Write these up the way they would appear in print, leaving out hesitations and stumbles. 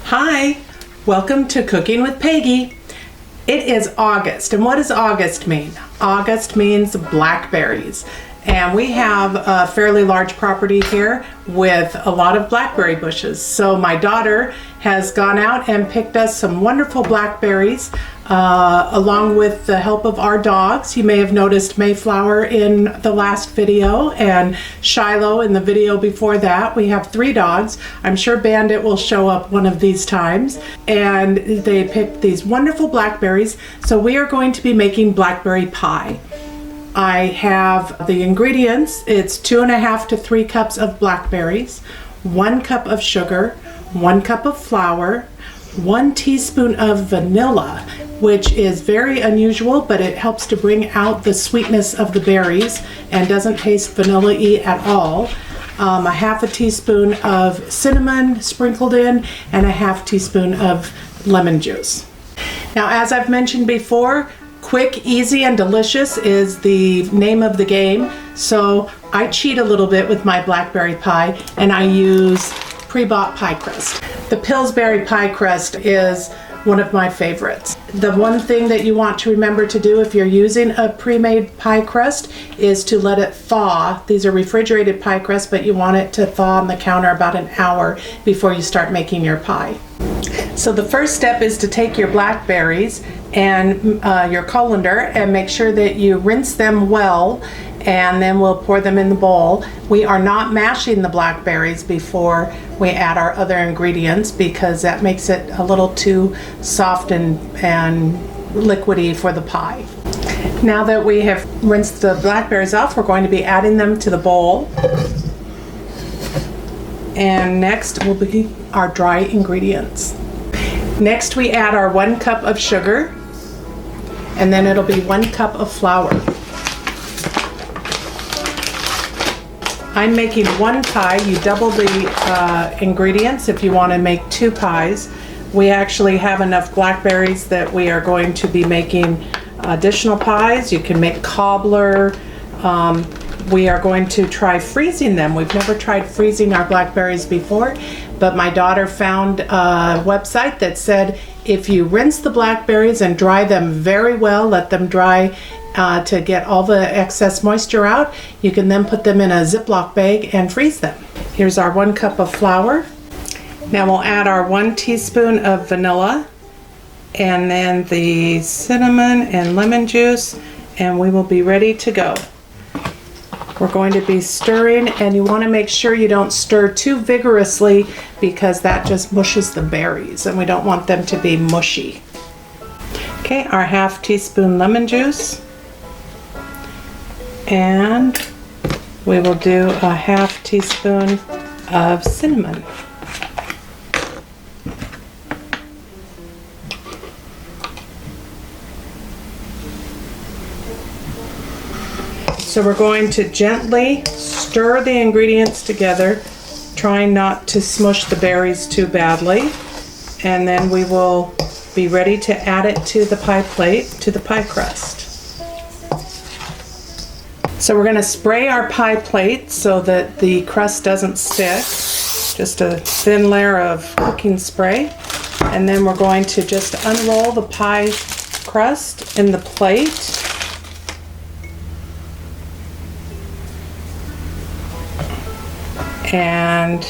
Hi, welcome to Cooking with Peggy. It is August, and what does August mean? August means blackberries. And we have a fairly large property here with a lot of blackberry bushes. So my daughter has gone out and picked us some wonderful blackberries along with the help of our dogs. You may have noticed Mayflower in the last video and Shiloh in the video before that. We have 3 dogs. I'm sure Bandit will show up one of these times. And they picked these wonderful blackberries. So we are going to be making blackberry pie. I have the ingredients. It's 2.5 to 3 cups of blackberries, 1 cup of sugar, 1 cup of flour, 1 teaspoon of vanilla, which is very unusual, but it helps to bring out the sweetness of the berries and doesn't taste vanilla-y at all. A 1/2 teaspoon of cinnamon sprinkled in and a 1/2 teaspoon of lemon juice. Now, as I've mentioned before, quick, easy, and delicious is the name of the game. So I cheat a little bit with my blackberry pie and I use pre-bought pie crust. The Pillsbury pie crust is one of my favorites. The one thing that you want to remember to do if you're using a pre-made pie crust is to let it thaw. These are refrigerated pie crusts, but you want it to thaw on the counter about an hour before you start making your pie. So the first step is to take your blackberries and your colander and make sure that you rinse them well, and then we'll pour them in the bowl. We are not mashing the blackberries before we add our other ingredients because that makes it a little too soft and liquidy for the pie. Now that we have rinsed the blackberries off, we're going to be adding them to the bowl. And next will be our dry ingredients. Next we add our 1 cup of sugar, and then it'll be 1 cup of flour. I'm making 1 pie. You double the ingredients if you want to make 2 pies. We actually have enough blackberries that we are going to be making additional pies. You can make cobbler. We are going to try freezing them. We've never tried freezing our blackberries before, but my daughter found a website that said if you rinse the blackberries and dry them very well, let them dry to get all the excess moisture out, you can then put them in a Ziploc bag and freeze them. Here's our 1 cup of flour. Now we'll add our 1 teaspoon of vanilla and then the cinnamon and lemon juice, and we will be ready to go. We're going to be stirring, and you want to make sure you don't stir too vigorously because that just mushes the berries and we don't want them to be mushy. Okay, our 1/2 teaspoon lemon juice, and we will do a 1/2 teaspoon of cinnamon. So we're going to gently stir the ingredients together, trying not to smush the berries too badly, and then we will be ready to add it to the pie plate, to the pie crust. So we're going to spray our pie plate so that the crust doesn't stick, just a thin layer of cooking spray, and then we're going to just unroll the pie crust in the plate. And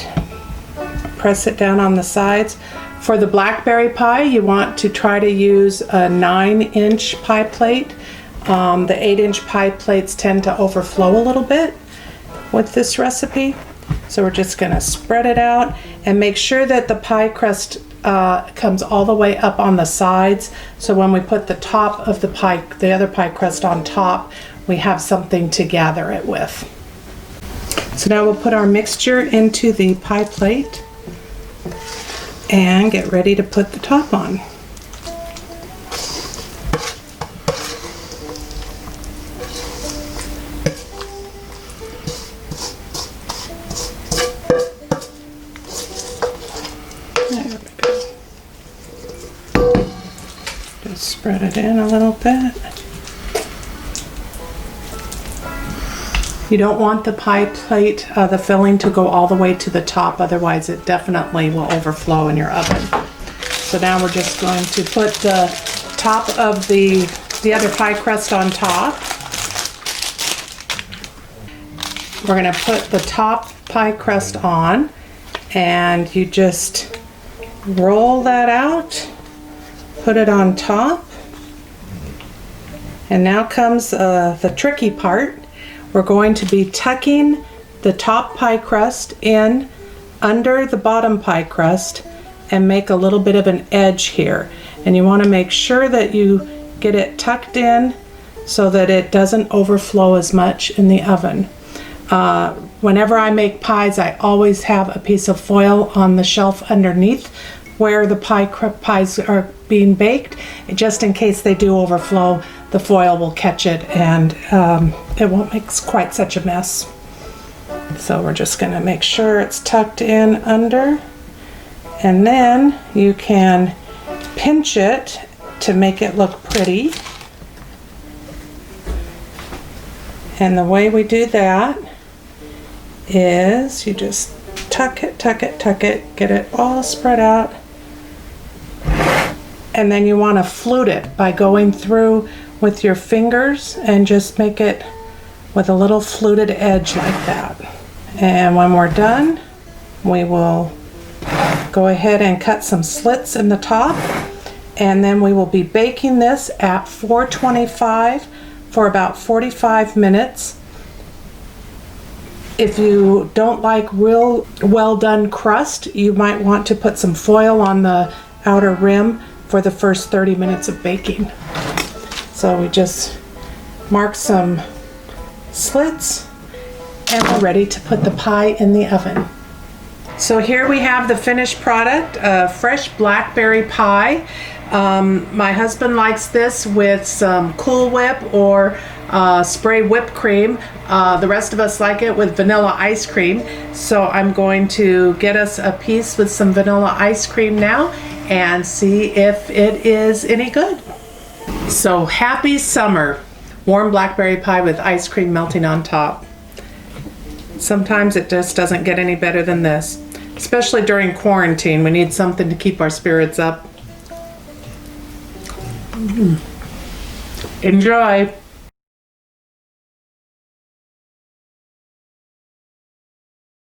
press it down on the sides. For the blackberry pie, you want to try to use a 9-inch pie plate. The 8-inch pie plates tend to overflow a little bit with this recipe. So we're just going to spread it out and make sure that the pie crust comes all the way up on the sides. So when we put the top of the pie, the other pie crust on top, we have something to gather it with. So now we'll put our mixture into the pie plate and get ready to put the top on. There we go. Just spread it in a little bit. You don't want the pie plate, the filling to go all the way to the top, otherwise it definitely will overflow in your oven. So now we're just going to put the top of the other pie crust on top. We're gonna put the top pie crust on, and you just roll that out, put it on top. And now comes the tricky part. We're going to be tucking the top pie crust in under the bottom pie crust and make a little bit of an edge here. And you want to make sure that you get it tucked in so that it doesn't overflow as much in the oven. Whenever I make pies, I always have a piece of foil on the shelf underneath where the pies are being baked, just in case they do overflow. The foil will catch it, and it won't make quite such a mess. So we're just going to make sure it's tucked in under, and then you can pinch it to make it look pretty. And the way we do that is you just tuck it, tuck it, tuck it, get it all spread out. And then you want to flute it by going through with your fingers and just make it with a little fluted edge like that. And when we're done, we will go ahead and cut some slits in the top, and then we will be baking this at 425 for about 45 minutes. If you don't like real well done crust, you might want to put some foil on the outer rim for the first 30 minutes of baking. So we just mark some slits, and we're ready to put the pie in the oven. So here we have the finished product, a fresh blackberry pie. My husband likes this with some Cool Whip or spray whipped cream. The rest of us like it with vanilla ice cream. So I'm going to get us a piece with some vanilla ice cream now and see if it is any good. So happy summer. Warm blackberry pie with ice cream melting on top. Sometimes it just doesn't get any better than this. Especially during quarantine, we need something to keep our spirits up. Enjoy.